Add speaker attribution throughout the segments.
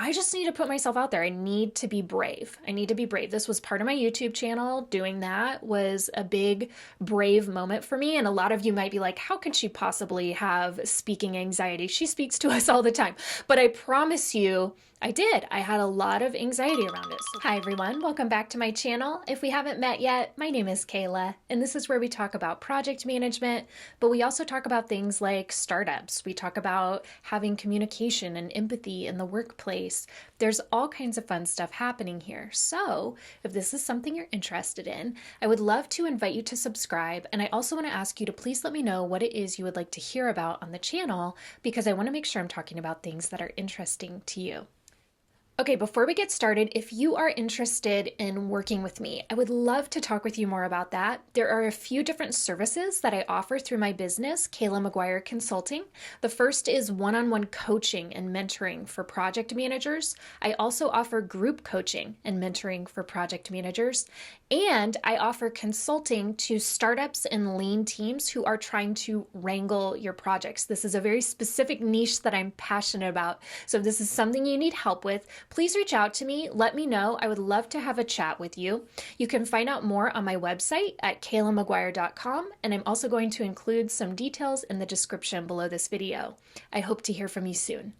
Speaker 1: I just need to put myself out there. I need to be brave. I need to be brave. This was part of my YouTube channel. Doing that was a big, brave moment for me. And a lot of you might be like, how could she possibly have speaking anxiety? She speaks to us all the time. But I promise you, I did. I had a lot of anxiety around it. So, hi everyone, welcome back to my channel. If we haven't met yet, my name is Kayla, and this is where we talk about project management, but we also talk about things like startups. We talk about having communication and empathy in the workplace. There's all kinds of fun stuff happening here. So if this is something you're interested in, I would love to invite you to subscribe. And I also want to ask you to please let me know what it is you would like to hear about on the channel, because I want to make sure I'm talking about things that are interesting to you. Okay, before we get started, if you are interested in working with me, I would love to talk with you more about that. There are a few different services that I offer through my business, Kayla McGuire Consulting. The first is one-on-one coaching and mentoring for project managers. I also offer group coaching and mentoring for project managers. And I offer consulting to startups and lean teams who are trying to wrangle your projects. This is a very specific niche that I'm passionate about. So if this is something you need help with, please reach out to me. Let me know. I would love to have a chat with you. You can find out more on my website at kaylamcguire.com, and I'm also going to include some details in the description below this video. I hope to hear from you soon.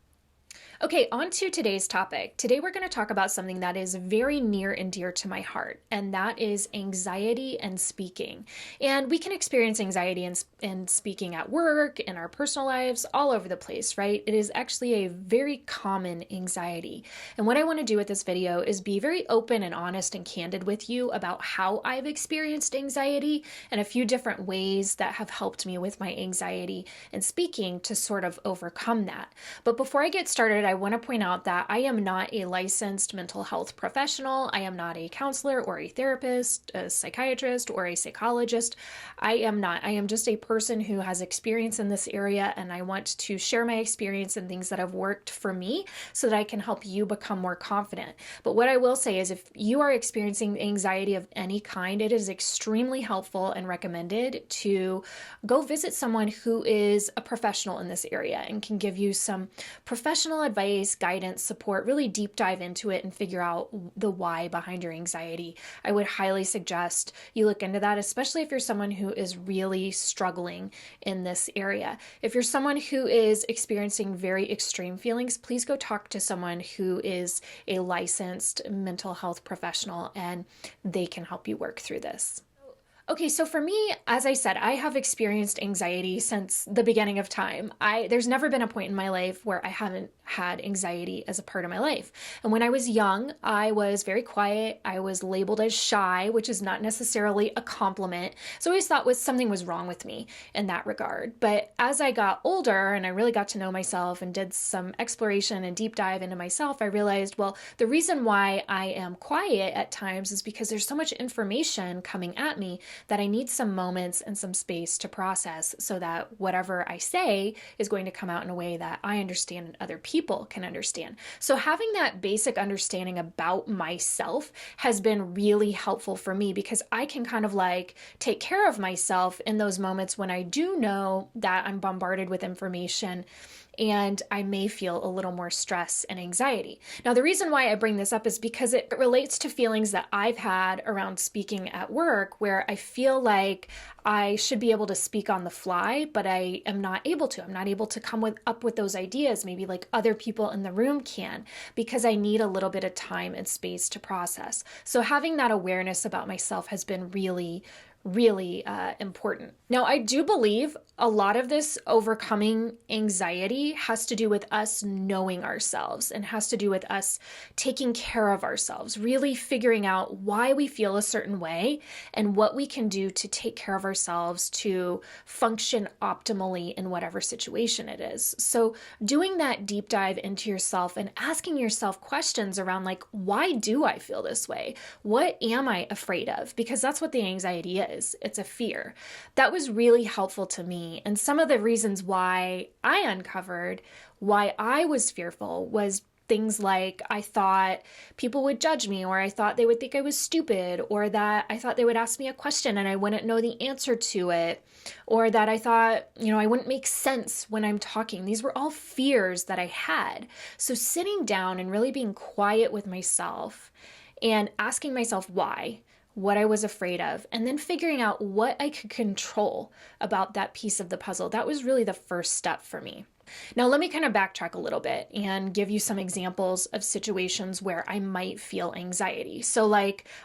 Speaker 1: Okay, on to today's topic. Today we're going to talk about something that is very near and dear to my heart, and that is anxiety and speaking. And we can experience anxiety in speaking at work, in our personal lives, all over the place, right? It is actually a very common anxiety. And what I want to do with this video is be very open and honest and candid with you about how I've experienced anxiety and a few different ways that have helped me with my anxiety and speaking to sort of overcome that. But before I get started, I want to point out that I am not a licensed mental health professional. I am not a counselor or a therapist, a psychiatrist, or a psychologist. I am not. I am just a person who has experience in this area, and I want to share my experience and things that have worked for me so that I can help you become more confident. But what I will say is if you are experiencing anxiety of any kind, it is extremely helpful and recommended to go visit someone who is a professional in this area and can give you some professional advice, guidance, support, really deep dive into it and figure out the why behind your anxiety. I would highly suggest you look into that, especially if you're someone who is really struggling in this area. If you're someone who is experiencing very extreme feelings, please go talk to someone who is a licensed mental health professional and they can help you work through this. Okay, so for me, as I said, I have experienced anxiety since the beginning of time. There's never been a point in my life where I haven't had anxiety as a part of my life. And when I was young, I was very quiet. I was labeled as shy, which is not necessarily a compliment. So I always thought something was wrong with me in that regard. But as I got older and I really got to know myself and did some exploration and deep dive into myself, I realized, well, the reason why I am quiet at times is because there's so much information coming at me that I need some moments and some space to process so that whatever I say is going to come out in a way that I understand and other people can understand. So having that basic understanding about myself has been really helpful for me because I can kind of like take care of myself in those moments when I do know that I'm bombarded with information and I may feel a little more stress and anxiety. Now, the reason why I bring this up is because it relates to feelings that I've had around speaking at work, where I feel like I should be able to speak on the fly, but I am not able to. I'm not able to come up with those ideas, maybe like other people in the room can, because I need a little bit of time and space to process. So having that awareness about myself has been really important. Now, I do believe a lot of this overcoming anxiety has to do with us knowing ourselves and has to do with us taking care of ourselves, really figuring out why we feel a certain way and what we can do to take care of ourselves to function optimally in whatever situation it is. So doing that deep dive into yourself and asking yourself questions around like, why do I feel this way? What am I afraid of? Because that's what the anxiety is. It's a fear. That was really helpful to me. And some of the reasons why I uncovered why I was fearful was Things like I thought people would judge me, or I thought they would think I was stupid, or that I thought they would ask me a question and I wouldn't know the answer to it, or that I thought, I wouldn't make sense when I'm talking. These were all fears that I had. So sitting down and really being quiet with myself and asking myself why, what I was afraid of, and then figuring out what I could control about that piece of the puzzle. That was really the first step for me. Now, let me kind of backtrack a little bit and give you some examples of situations where I might feel anxiety. So,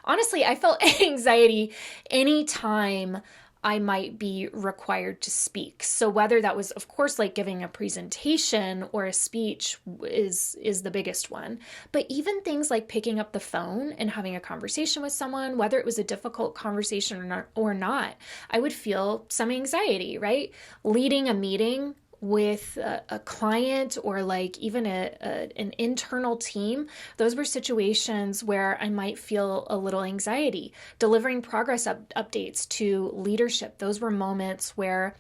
Speaker 1: honestly, I felt anxiety anytime I might be required to speak. So whether that was, of course, like giving a presentation or a speech is the biggest one. But even things like picking up the phone and having a conversation with someone, whether it was a difficult conversation or not, I would feel some anxiety, right? Leading a meeting with a client or like even an internal team, those were situations where I might feel a little anxiety. Delivering progress updates to leadership, those were moments where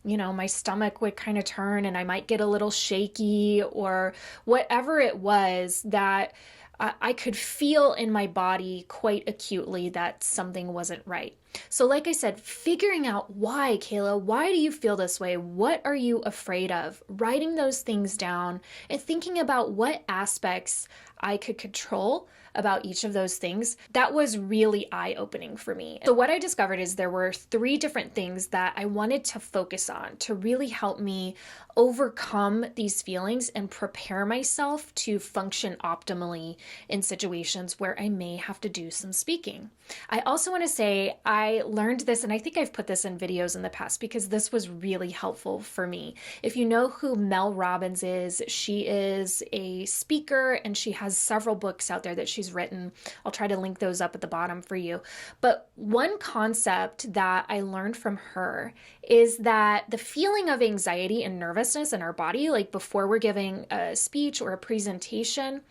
Speaker 1: my stomach would kind of turn and I might get a little shaky, or whatever it was that I could feel in my body quite acutely that something wasn't right. So like I said, figuring out why, Kayla, why do you feel this way? What are you afraid of? Writing those things down and thinking about what aspects I could control about each of those things, that was really eye-opening for me. So what I discovered is there were 3 different things that I wanted to focus on to really help me overcome these feelings and prepare myself to function optimally in situations where I may have to do some speaking. I also want to say I learned this, and I think I've put this in videos in the past because this was really helpful for me. If you know who Mel Robbins is, she is a speaker and she has several books out there that she's written. I'll try to link those up at the bottom for you. But one concept that I learned from her is that the feeling of anxiety and nervousness in our body, like before we're giving a speech or a presentation,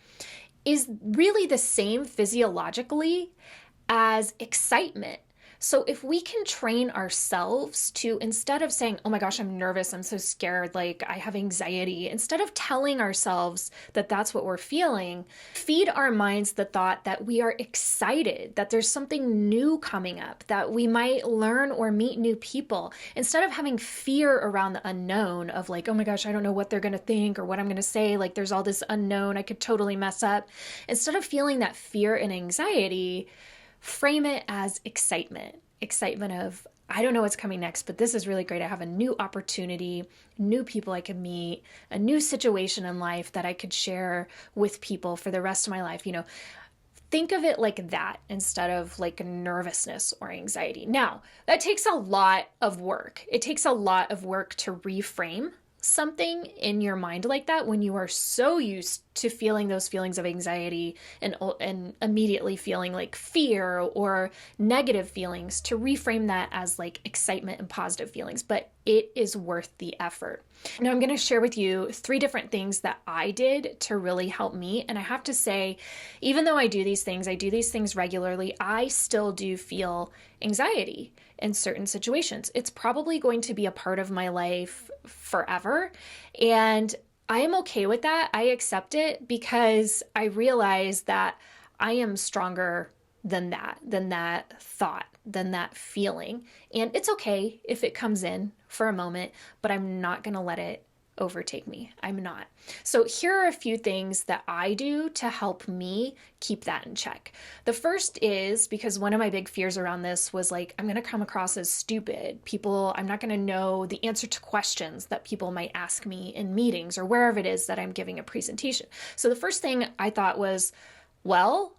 Speaker 1: is really the same physiologically as excitement. So if we can train ourselves to, instead of saying, oh my gosh, I'm nervous, I'm so scared, like I have anxiety, instead of telling ourselves that that's what we're feeling, feed our minds the thought that we are excited, that there's something new coming up, that we might learn or meet new people. Instead of having fear around the unknown of like, oh my gosh, I don't know what they're going to think or what I'm going to say, like there's all this unknown, I could totally mess up. Instead of feeling that fear and anxiety, frame it as excitement of, I don't know what's coming next, but this is really great. I have a new opportunity, new people I could meet, a new situation in life that I could share with people for the rest of my life. Think of it like that instead of like nervousness or anxiety. Now, that takes a lot of work. It takes a lot of work to reframe something in your mind like that when you are so used to feeling those feelings of anxiety and immediately feeling like fear or negative feelings, to reframe that as like excitement and positive feelings. But it is worth the effort. Now I'm going to share with you 3 different things that I did to really help me. And I have to say, even though I do these things regularly, I still do feel anxiety in certain situations. It's probably going to be a part of my life forever. And I am okay with that. I accept it because I realize that I am stronger than that thought, than that feeling. And it's okay if it comes in for a moment, but I'm not going to let it overtake me. I'm not. So here are a few things that I do to help me keep that in check. The first is, because one of my big fears around this was like, I'm going to come across as stupid. I'm not going to know the answer to questions that people might ask me in meetings or wherever it is that I'm giving a presentation. So the first thing I thought was, well,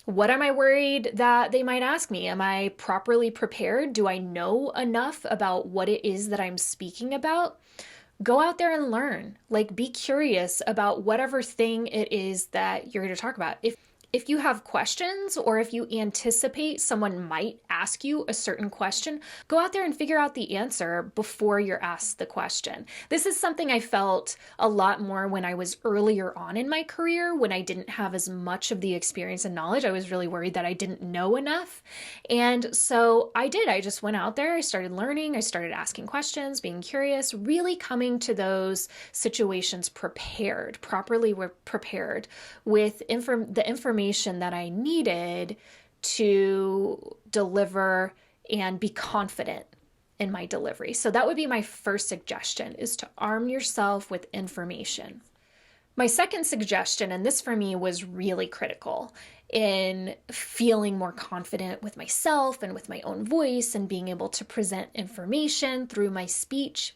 Speaker 1: what am I worried that they might ask me? Am I properly prepared? Do I know enough about what it is that I'm speaking about? Go out there and learn. Like, be curious about whatever thing it is that you're going to talk about. If if you have questions or if you anticipate someone might ask you a certain question, go out there and figure out the answer before you're asked the question. This is something I felt a lot more when I was earlier on in my career, when I didn't have as much of the experience and knowledge. I was really worried that I didn't know enough. And so I did. I just went out there, I started learning, I started asking questions, being curious, really coming to those situations prepared, properly prepared with the information that I needed to deliver and be confident in my delivery. So that would be my first suggestion, is to arm yourself with information. My second suggestion, and this for me was really critical in feeling more confident with myself and with my own voice and being able to present information through my speech,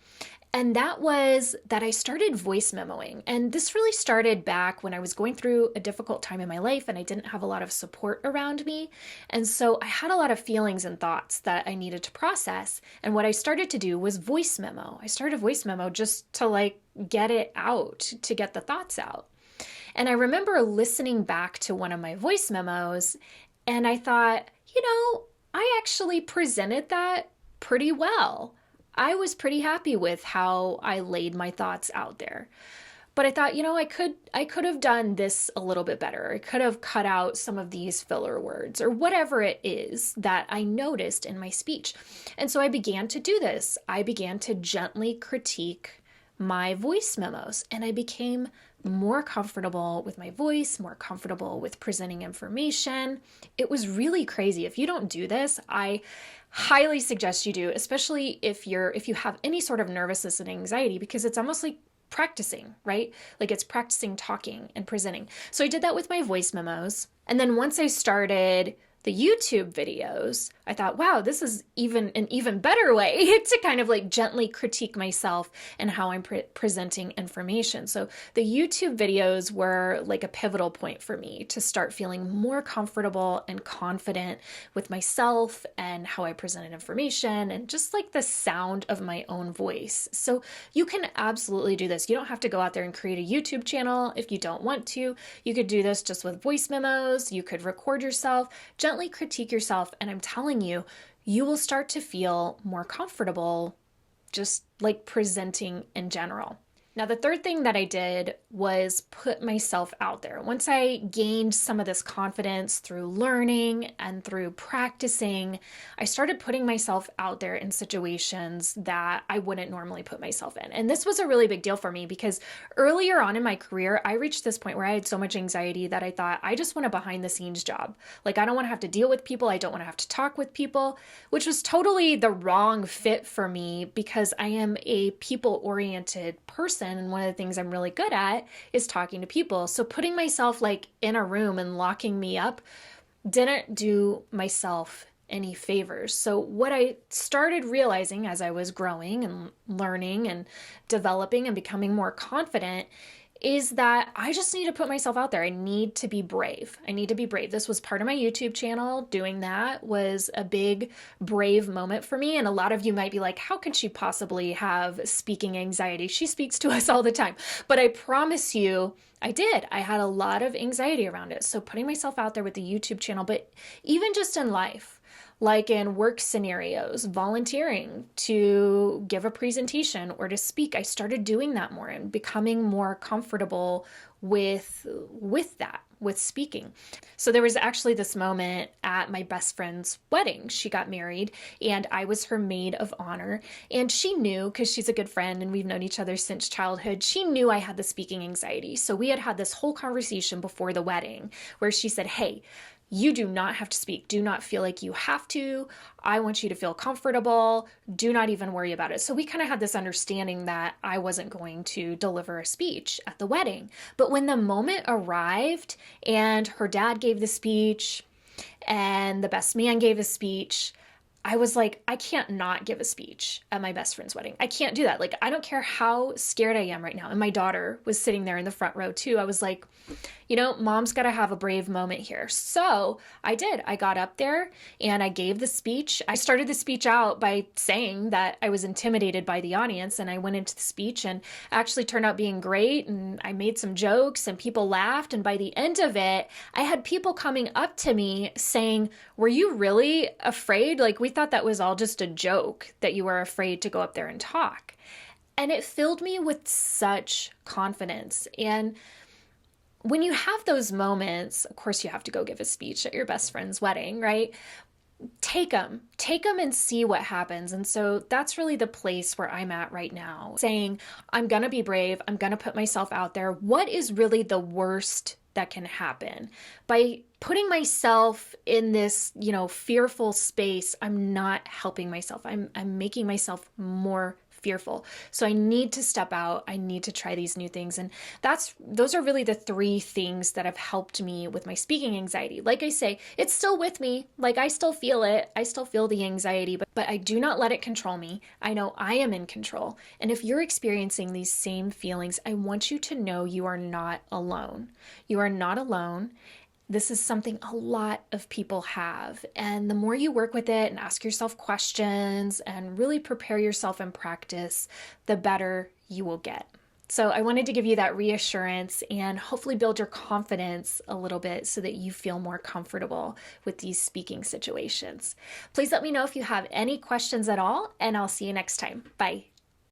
Speaker 1: and that was that I started voice memoing. And this really started back when I was going through a difficult time in my life and I didn't have a lot of support around me. And so I had a lot of feelings and thoughts that I needed to process. And what I started to do was voice memo. I started a voice memo just to get it out, to get the thoughts out. And I remember listening back to one of my voice memos and I thought, I actually presented that pretty well. I was pretty happy with how I laid my thoughts out there. But I thought, I could have done this a little bit better. I could have cut out some of these filler words or whatever it is that I noticed in my speech. And so I began to do this. I began to gently critique my voice memos, and I became more comfortable with my voice, more comfortable with presenting information. It was really crazy. If you don't do this, I highly suggest you do, especially if you have any sort of nervousness and anxiety, because it's almost like practicing, right? Like it's practicing talking and presenting. So I did that with my voice memos. And then once I started the YouTube videos, I thought, wow, this is an even better way to kind of gently critique myself and how I'm presenting information. So the YouTube videos were like a pivotal point for me to start feeling more comfortable and confident with myself and how I presented information and just the sound of my own voice. So you can absolutely do this. You don't have to go out there and create a YouTube channel if you don't want to. You could do this just with voice memos. You could record yourself, gently critique yourself, and I'm telling you, you will start to feel more comfortable just presenting in general. Now, the third thing that I did was put myself out there. Once I gained some of this confidence through learning and through practicing, I started putting myself out there in situations that I wouldn't normally put myself in. And this was a really big deal for me because earlier on in my career, I reached this point where I had so much anxiety that I thought, I just want a behind the scenes job. I don't want to have to deal with people. I don't want to have to talk with people, which was totally the wrong fit for me because I am a people-oriented person. And one of the things I'm really good at is talking to people. So putting myself in a room and locking me up didn't do myself any favors. So what I started realizing as I was growing and learning and developing and becoming more confident is that I just need to put myself out there. I need to be brave. This was part of my YouTube channel. Doing that was a big, brave moment for me. And a lot of you might be like, how can she possibly have speaking anxiety? She speaks to us all the time. But I promise you, I did. I had a lot of anxiety around it. So putting myself out there with the YouTube channel, but even just in life, in work scenarios, volunteering to give a presentation or to speak, I started doing that more and becoming more comfortable with speaking. So there was actually this moment at my best friend's wedding. She got married and I was her maid of honor. And she knew, because she's a good friend and we've known each other since childhood, she knew I had the speaking anxiety. So we had this whole conversation before the wedding where she said, hey, you do not have to speak. Do not feel like you have to. I want you to feel comfortable. Do not even worry about it. So we kind of had this understanding that I wasn't going to deliver a speech at the wedding. But when the moment arrived and her dad gave the speech and the best man gave a speech, I was like, I can't not give a speech at my best friend's wedding. I can't do that. I don't care how scared I am right now. And my daughter was sitting there in the front row too. I was like, Mom's got to have a brave moment here. So I did. I got up there and I gave the speech. I started the speech out by saying that I was intimidated by the audience, and I went into the speech and actually turned out being great. And I made some jokes and people laughed. And by the end of it, I had people coming up to me saying, "Were you really afraid? Like, we thought that was all just a joke, that you were afraid to go up there and talk." And it filled me with such confidence. And when you have those moments, of course, you have to go give a speech at your best friend's wedding, right? Take them and see what happens. And so that's really the place where I'm at right now, saying, I'm going to be brave. I'm going to put myself out there. What is really the worst that can happen? By putting myself in this, fearful space, I'm not helping myself. I'm making myself more fearful. So I need to step out. I need to try these new things. And those are really the three things that have helped me with my speaking anxiety. Like I say, it's still with me. Like, I still feel it. I still feel the anxiety, but I do not let it control me. I know I am in control. And if you're experiencing these same feelings, I want you to know you are not alone. You are not alone. This is something a lot of people have. And the more you work with it and ask yourself questions and really prepare yourself in practice, the better you will get. So I wanted to give you that reassurance and hopefully build your confidence a little bit so that you feel more comfortable with these speaking situations. Please let me know if you have any questions at all, and I'll see you next time. Bye.